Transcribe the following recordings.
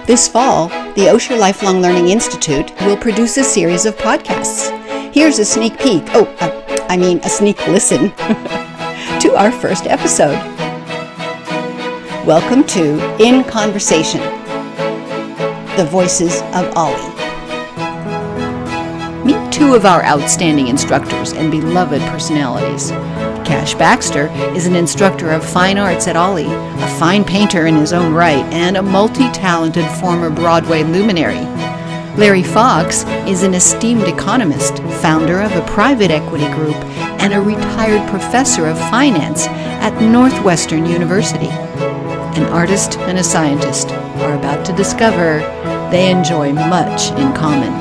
This fall, the Osher Lifelong Learning Institute will produce a series of podcasts. Here's a sneak peek, a sneak listen, to our first episode. Welcome to In Conversation, the Voices of OLLI. Meet two of our outstanding instructors and beloved personalities. Cash Baxter is an instructor of fine arts at OLLI, a fine painter in his own right, and a multi-talented former Broadway luminary. Larry Fox is an esteemed economist, founder of a private equity group, and a retired professor of finance at Northwestern University. An artist and a scientist are about to discover they enjoy much in common.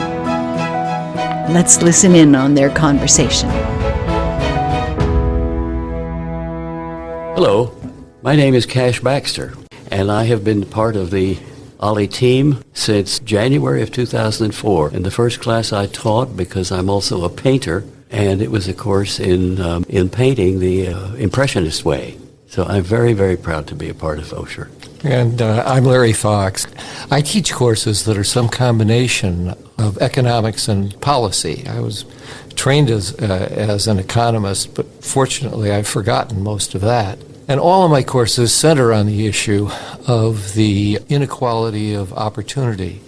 Let's listen in on their conversation. Hello, my name is Cash Baxter, and I have been part of the OLLI team since January of 2004. And the first class I taught, because I'm also a painter, and it was a course in painting the Impressionist way. So I'm very, very proud to be a part of Osher. And I'm Larry Fox. I teach courses that are some combination of economics and policy. I was trained as an economist, but fortunately I've forgotten most of that. And all of my courses center on the issue of the inequality of opportunity,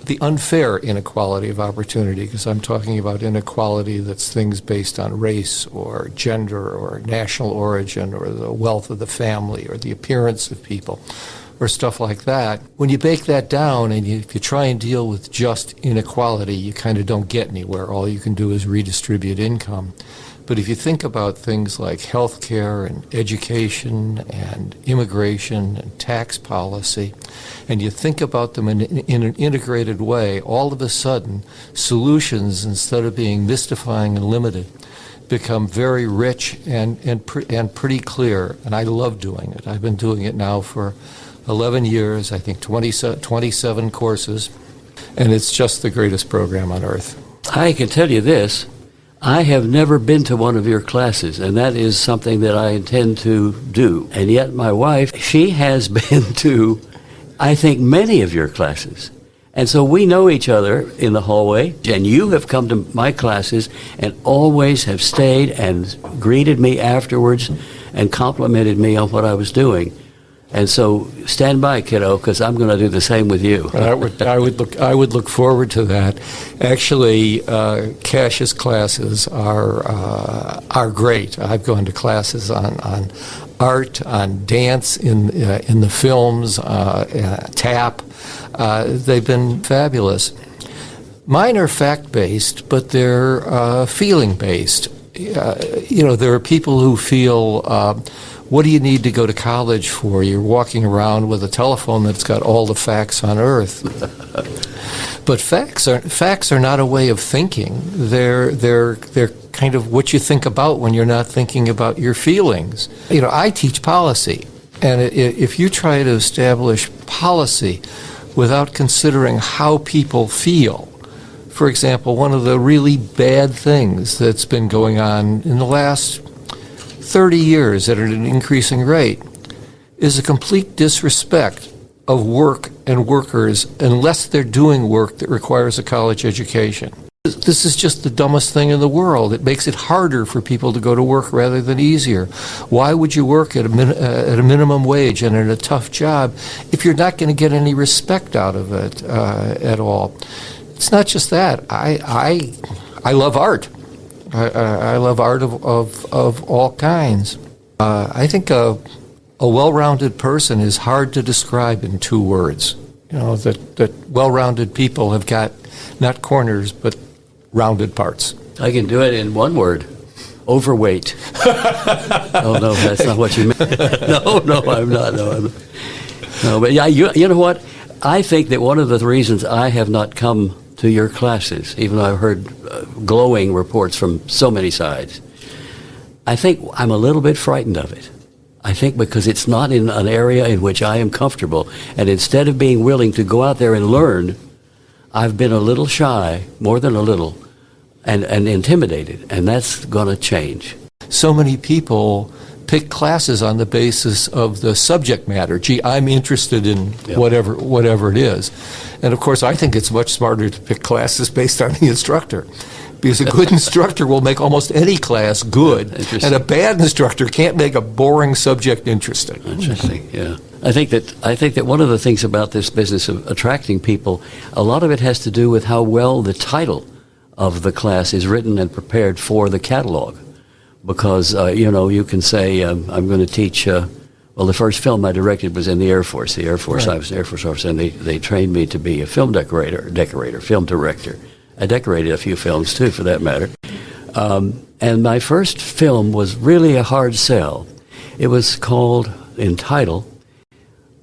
the unfair inequality of opportunity, because I'm talking about inequality that's things based on race or gender or national origin or the wealth of the family or the appearance of people or stuff like that. When you break that down and if you try and deal with just inequality, you kind of don't get anywhere. All you can do is redistribute income. But if you think about things like healthcare and education and immigration and tax policy, and you think about them in an integrated way, all of a sudden, solutions, instead of being mystifying and limited, become very rich and pretty clear. And I love doing it. I've been doing it now for 11 years, I think 27 courses, and it's just the greatest program on earth. I can tell you this. I have never been to one of your classes, and that is something that I intend to do. And yet my wife, she has been to, I think, many of your classes. And so we know each other in the hallway, and you have come to my classes and always have stayed and greeted me afterwards and complimented me on what I was doing. And so stand by, kiddo, because I'm going to do the same with you. I would look forward to that. Actually, Cash's classes are great. I've gone to classes on art, on dance in the films, tap. They've been fabulous. Mine are fact-based, but they're feeling-based. There are people who feel, what do you need to go to college for? You're walking around with a telephone that's got all the facts on earth. But facts are not a way of thinking. They're kind of what you think about when you're not thinking about your feelings. I teach policy, and if you try to establish policy without considering how people feel, for example, one of the really bad things that's been going on in the last 30 years at an increasing rate is a complete disrespect of work and workers unless they're doing work that requires a college education. This is just the dumbest thing in the world. It makes it harder for people to go to work rather than easier. Why would you work at a minimum wage and in a tough job if you're not going to get any respect out of it at all? It's not just that. I love art. I love art of all kinds. I think a well-rounded person is hard to describe in 2 words. That well-rounded people have got not corners, but rounded parts. I can do it in 1 word. Overweight. Oh, no, that's not what you meant. No, I'm not. No, but yeah, you know what? I think that one of the reasons I have not come to your classes, even though I've heard glowing reports from so many sides, I think I'm a little bit frightened of it. I think because it's not in an area in which I am comfortable, and instead of being willing to go out there and learn, I've been a little shy, more than a little, and intimidated, and that's going to change. So many people pick classes on the basis of the subject matter. Gee, I'm interested in Yep. whatever it is. And of course, I think it's much smarter to pick classes based on the instructor. Because a good instructor will make almost any class good, and a bad instructor can't make a boring subject interesting. Interesting, yeah. I think that one of the things about this business of attracting people, a lot of it has to do with how well the title of the class is written and prepared for the catalog. Because, you can say, I'm going to teach, the first film I directed was in the Air Force. I was an Air Force officer, and they trained me to be a film film director. I decorated a few films, too, for that matter. And my first film was really a hard sell. It was called, in title,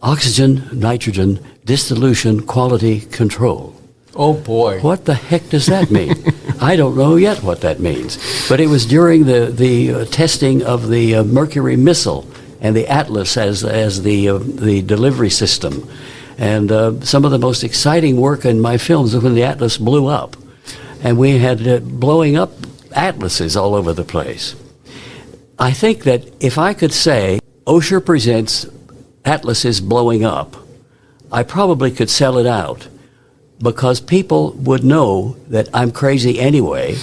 Oxygen, Nitrogen, Dissolution, Quality Control. Oh, boy. What the heck does that mean? I don't know yet what that means. But it was during the testing of the Mercury missile and the Atlas as the delivery system. And some of the most exciting work in my films was when the Atlas blew up. And we had blowing up atlases all over the place. I think that if I could say, Osher presents atlases blowing up, I probably could sell it out, because people would know that I'm crazy anyway,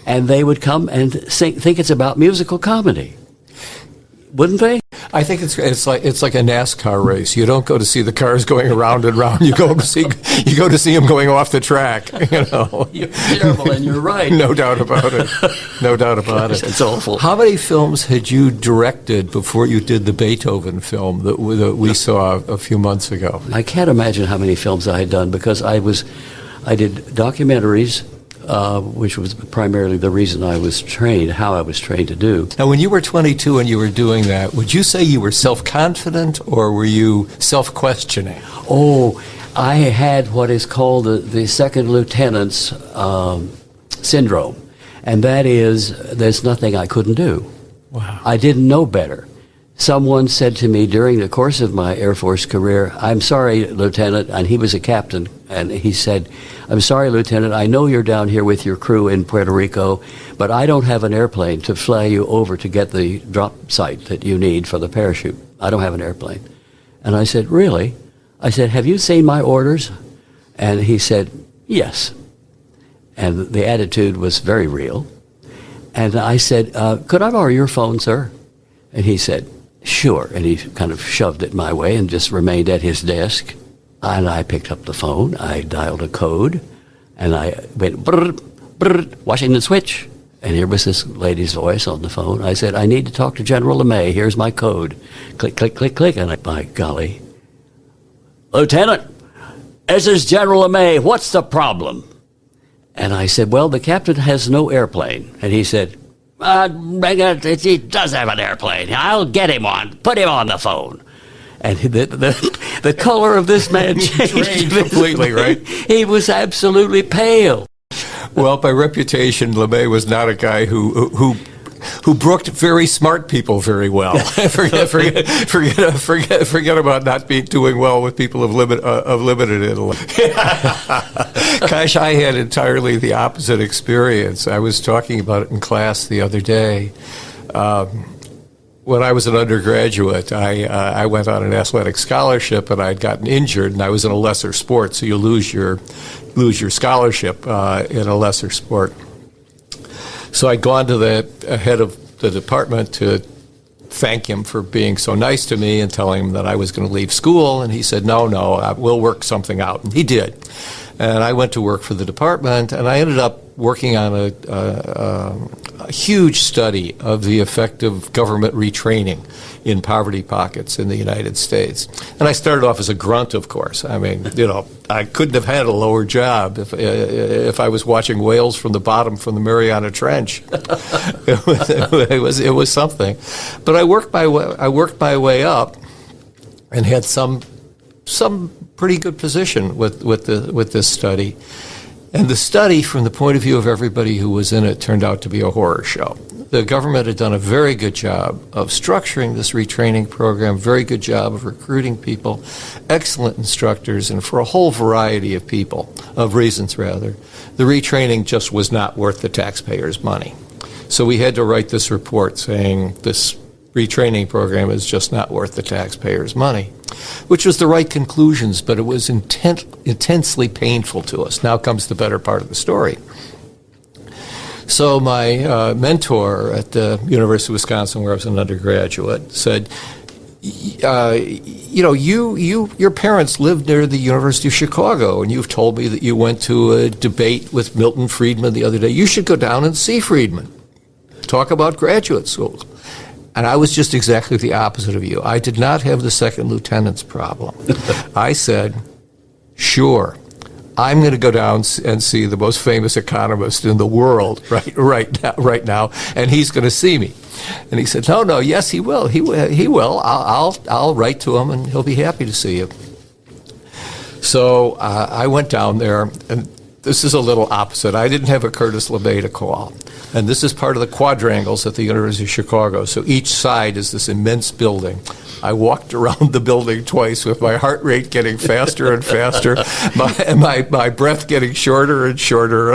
and they would come and think it's about musical comedy. Wouldn't they? I think it's like a NASCAR race. You don't go to see the cars going around and round. You go to see them going off the track. You're terrible, and you're right. No doubt about it. No doubt about it. It's awful. How many films had you directed before you did the Beethoven film that we saw a few months ago? I can't imagine how many films I had done, because I did documentaries, which was primarily the reason I was trained, how I was trained to do. Now, when you were 22 and you were doing that, would you say you were self-confident, or were you self-questioning? Oh, I had what is called the second lieutenant's syndrome, and that is, there's nothing I couldn't do. Wow. I didn't know better. Someone said to me during the course of my Air Force career, I'm sorry, Lieutenant, and he was a captain, and he said, I'm sorry, Lieutenant, I know you're down here with your crew in Puerto Rico, but I don't have an airplane to fly you over to get the drop site that you need for the parachute. I don't have an airplane. And I said, really? I said, have you seen my orders? And he said, yes. And the attitude was very real. And I said, could I borrow your phone, sir? And he said, sure. And he kind of shoved it my way and just remained at his desk. And I picked up the phone, I dialed a code, and I went, brr, brr, Washington switch. And here was this lady's voice on the phone. I said, I need to talk to General LeMay. Here's my code. Click, click, click, click. And by golly, Lieutenant, this is General LeMay. What's the problem? And I said, well, the captain has no airplane. And he said, he does have an airplane. I'll get him on. Put him on the phone. And the color of this man changed completely, right? He was absolutely pale. Well, by reputation, LeMay was not a guy who brooked very smart people very well. forget about not doing well with people of limited intellect. Gosh, I had entirely the opposite experience. I was talking about it in class the other day. When I was an undergraduate, I went on an athletic scholarship, and I'd gotten injured, and I was in a lesser sport, so you lose your scholarship in a lesser sport. So I'd gone to the head of the department to thank him for being so nice to me and telling him that I was going to leave school, and he said, no, we'll work something out, and he did. And I went to work for the department, and I ended up working on a huge study of the effect of government retraining in poverty pockets in the United States. And I started off as a grunt, of course. I mean, I couldn't have had a lower job if I was watching whales from the bottom from the Mariana Trench. It was something. But I worked my way up and had some pretty good position with this study. And the study, from the point of view of everybody who was in it, turned out to be a horror show. The government had done a very good job of structuring this retraining program, very good job of recruiting people, excellent instructors, and for a whole variety of reasons, the retraining just was not worth the taxpayers' money. So we had to write this report saying this retraining program is just not worth the taxpayers' money, which was the right conclusions, but it was intensely painful to us. Now comes the better part of the story. So my mentor at the University of Wisconsin, where I was an undergraduate, said, your parents lived near the University of Chicago, and you've told me that you went to a debate with Milton Friedman the other day. You should go down and see Friedman. Talk about graduate schools. And I was just exactly the opposite of you. I did not have the second lieutenant's problem. I said, sure, I'm going to go down and see the most famous economist in the world right now, and he's going to see me. And he said, no, yes, he will. He will. I'll write to him, and he'll be happy to see you. So I went down there, and this is a little opposite. I didn't have a Curtis LeMay to call. And this is part of the quadrangles at the University of Chicago. So each side is this immense building. I walked around the building twice with my heart rate getting faster and faster, my breath getting shorter and shorter.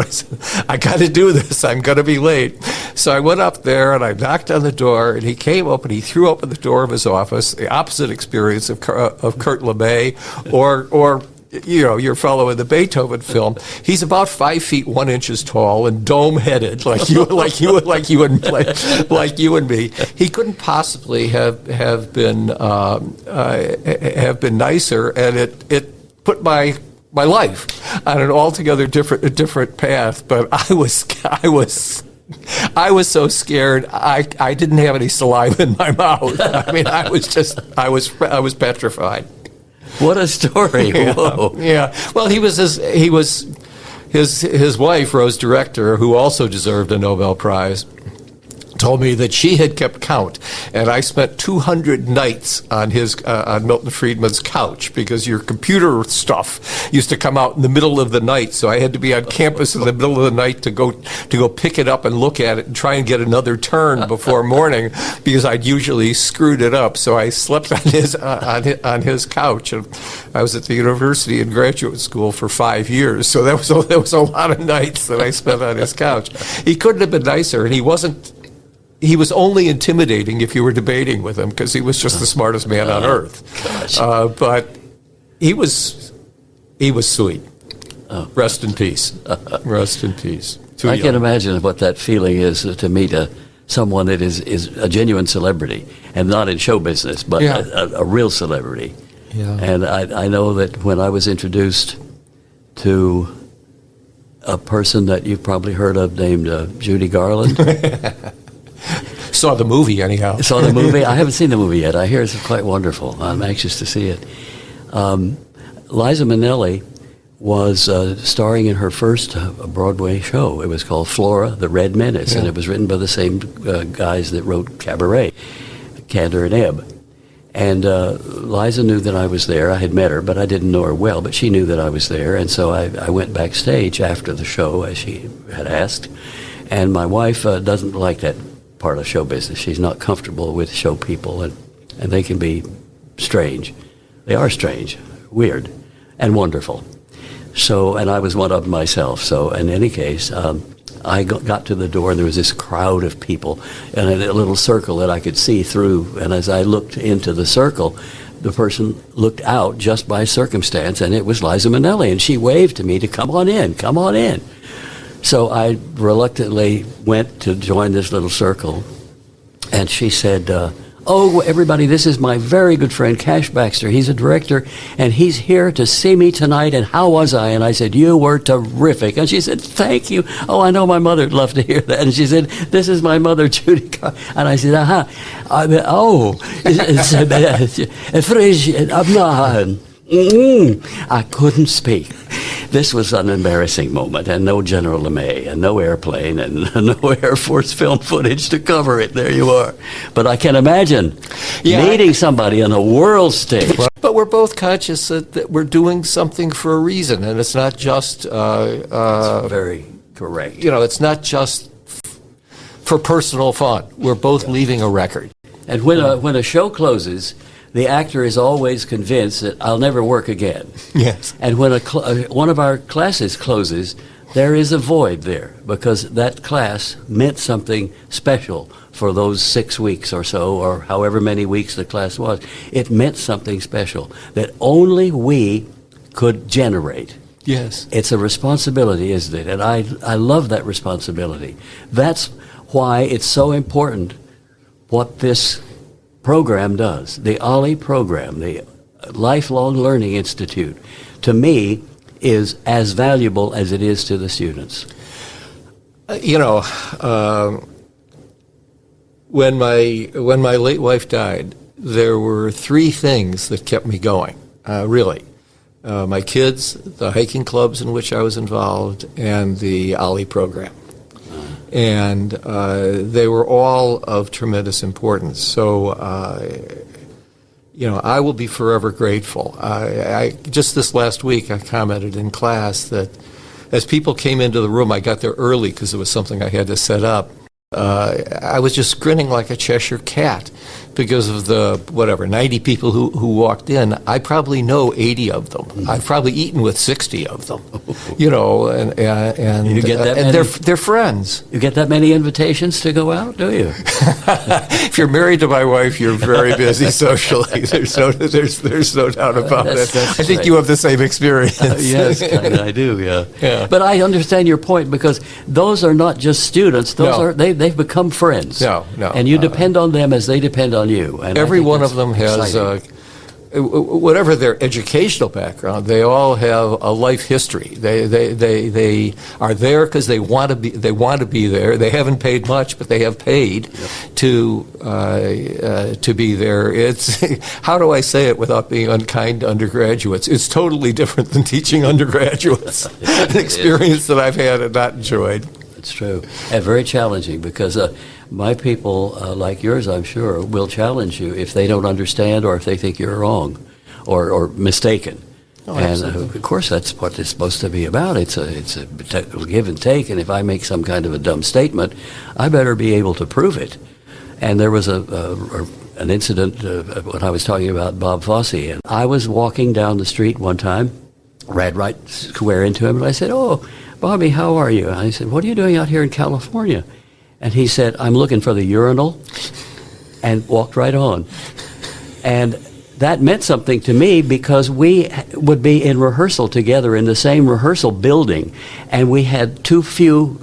I got to do this. I'm going to be late. So I went up there and I knocked on the door, and he came up and he threw open the door of his office, the opposite experience of Kurt LeMay or your fellow in the Beethoven film. He's about 5 feet 1 inch tall and dome-headed, like you and me. He couldn't possibly have been nicer, and it put my life on an altogether different path. But I was so scared. I didn't have any saliva in my mouth. I mean, I was petrified. What a story! Whoa. Yeah. Well, his wife, Rose Director, who also deserved a Nobel Prize, told me that she had kept count, and I spent 200 nights on Milton Friedman's couch, because your computer stuff used to come out in the middle of the night, so I had to be on campus in the middle of the night to go pick it up and look at it and try and get another turn before morning, because I'd usually screwed it up. So I slept on his couch, and I was at the university in graduate school for 5 years, so that was a lot of nights that I spent on his couch. He couldn't have been nicer, and he was only intimidating if you were debating with him, because he was just the smartest man on earth. But he was sweet. Rest in peace. Rest in peace. I can imagine what that feeling is to meet someone that is a genuine celebrity, and not in show business, but a real celebrity. Yeah. And I know that when I was introduced to a person that you've probably heard of named Judy Garland. Saw the movie, anyhow. Saw the movie? I haven't seen the movie yet. I hear it's quite wonderful. I'm anxious to see it. Liza Minnelli was starring in her first Broadway show. It was called Flora, the Red Menace, and it was written by the same guys that wrote Cabaret, Cantor and Ebb. And Liza knew that I was there. I had met her, but I didn't know her well, but she knew that I was there. And so I went backstage after the show, as she had asked. And my wife doesn't like that part of show business. She's not comfortable with show people, and they can be strange. They are strange, weird, and wonderful. So, and I was one of them myself. So in any case, I got to the door, and there was this crowd of people and a little circle that I could see through. And as I looked into the circle, the person looked out just by circumstance, and it was Liza Minnelli, and she waved to me to come on in, come on in. So I reluctantly went to join this little circle, and she said, oh, everybody, this is my very good friend, Cash Baxter. He's a director, and he's here to see me tonight, and how was I? And I said, you were terrific. And she said, thank you. Oh, I know my mother would love to hear that. And she said, this is my mother, Judy. And I said, I couldn't speak. This was an embarrassing moment, and no General LeMay, and no airplane, and no Air Force film footage to cover it. There you are. But I can imagine meeting somebody on a world stage. But we're both conscious that we're doing something for a reason, and it's not just... That's very correct. It's not just for personal fun. We're both leaving a record. And when a show closes, the actor is always convinced that I'll never work again. Yes. And when one of our classes closes, there is a void there, because that class meant something special for those 6 weeks or so, or however many weeks the class was. It meant something special that only we could generate. Yes. It's a responsibility, isn't it? And I love that responsibility. That's why it's so important what this program does. The OLLI program, the Lifelong Learning Institute, to me, is as valuable as it is to the students. When my late wife died, there were three things that kept me going, really. My kids, the hiking clubs in which I was involved, and the OLLI program. And they were all of tremendous importance. So, I will be forever grateful. I just this last week, I commented in class that as people came into the room, I got there early because it was something I had to set up. I was just grinning like a Cheshire cat because of the, 90 people who walked in. I probably know 80 of them. I've probably eaten with 60 of them, and You get that and many? they're friends. You get that many invitations to go out, do you? If you're married to my wife, you're very busy socially. There's no doubt about it. That's I think right. you have the same experience. Yes, I do, yeah. Yeah. But I understand your point, because those are not just students. Those No. are they've become friends. No. And you depend on them as they depend on you. And I Every think one that's of them has, exciting. whatever their educational background, they all have a life history. They are there because they want to be. They want to be there. They haven't paid much, but they have paid to be there. It's how do I say it without being unkind to undergraduates? It's totally different than teaching undergraduates. An experience that I've had and not enjoyed. It's true. And very challenging, because my people, like yours, I'm sure, will challenge you if they don't understand or if they think you're wrong or mistaken. Oh, and absolutely. of course, that's what it's supposed to be about. It's a give and take, and if I make some kind of a dumb statement, I better be able to prove it. And there was an incident when I was talking about Bob Fosse, and I was walking down the street one time, ran right square into him, and I said, "Oh, Bobby, how are you?" And I said, "What are you doing out here in California?" And he said, "I'm looking for the urinal," and walked right on. And that meant something to me, because we would be in rehearsal together in the same rehearsal building, and we had too few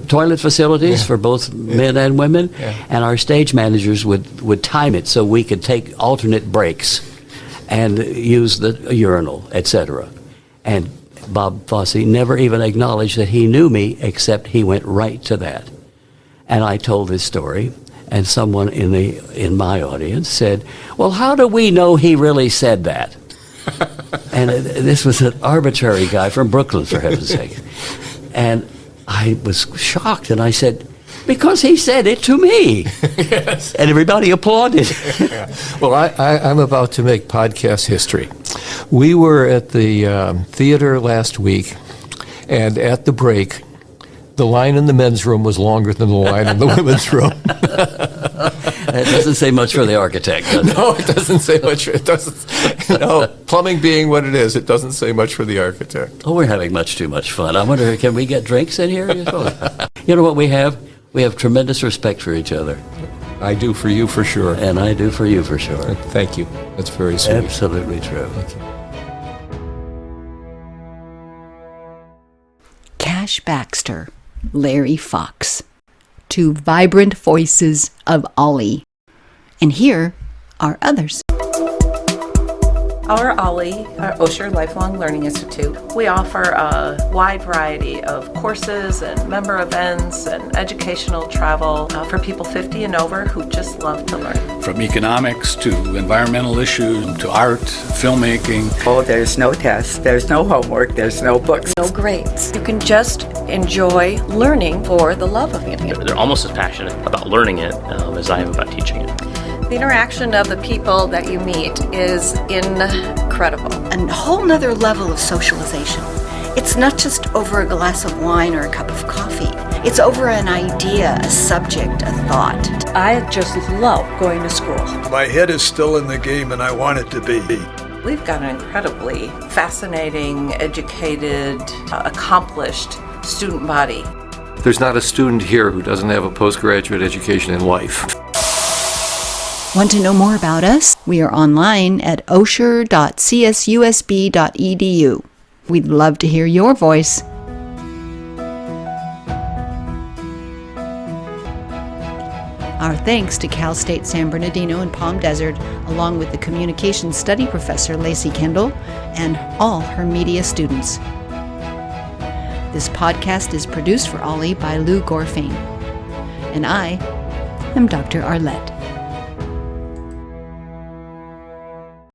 toilet facilities for both men and women, and our stage managers would time it so we could take alternate breaks and use the urinal, etc. And Bob Fosse never even acknowledged that he knew me, except he went right to that. And I told this story, and someone in my audience said, "Well, how do we know he really said that?" And this was an arbitrary guy from Brooklyn, for heaven's sake. And I was shocked, and I said, "Because he said it to me." Yes. And everybody applauded. Well, I'm about to make podcast history. We were at the theater last week, and at the break, the line in the men's room was longer than the line in the women's room. That doesn't say much for the architect, does it? No, it doesn't say much. It doesn't. No, plumbing being what it is, it doesn't say much for the architect. Oh, we're having much too much fun. I wonder, can we get drinks in here? You know what we have? We have tremendous respect for each other. I do for you for sure. And I do for you for sure. Thank you. That's very sweet. Absolutely true. Cash Baxter, Larry Fox, two vibrant voices of OLLI. And here are others. Our OLLI, our Osher Lifelong Learning Institute, we offer a wide variety of courses and member events and educational travel for people 50 and over who just love to learn. From economics to environmental issues to art, filmmaking. Oh, there's no tests, there's no homework, there's no books. No grades. You can just enjoy learning for the love of it. They're almost as passionate about learning it as I am about teaching it. The interaction of the people that you meet is incredible. A whole nother level of socialization. It's not just over a glass of wine or a cup of coffee. It's over an idea, a subject, a thought. I just love going to school. My head is still in the game and I want it to be. We've got an incredibly fascinating, educated, accomplished student body. There's not a student here who doesn't have a postgraduate education in life. Want to know more about us? We are online at osher.csusb.edu. We'd love to hear your voice. Our thanks to Cal State San Bernardino and Palm Desert, along with the Communications Study Professor Lacey Kendall and all her media students. This podcast is produced for OLLI by Lou Gorfain. And I am Dr. Arlette.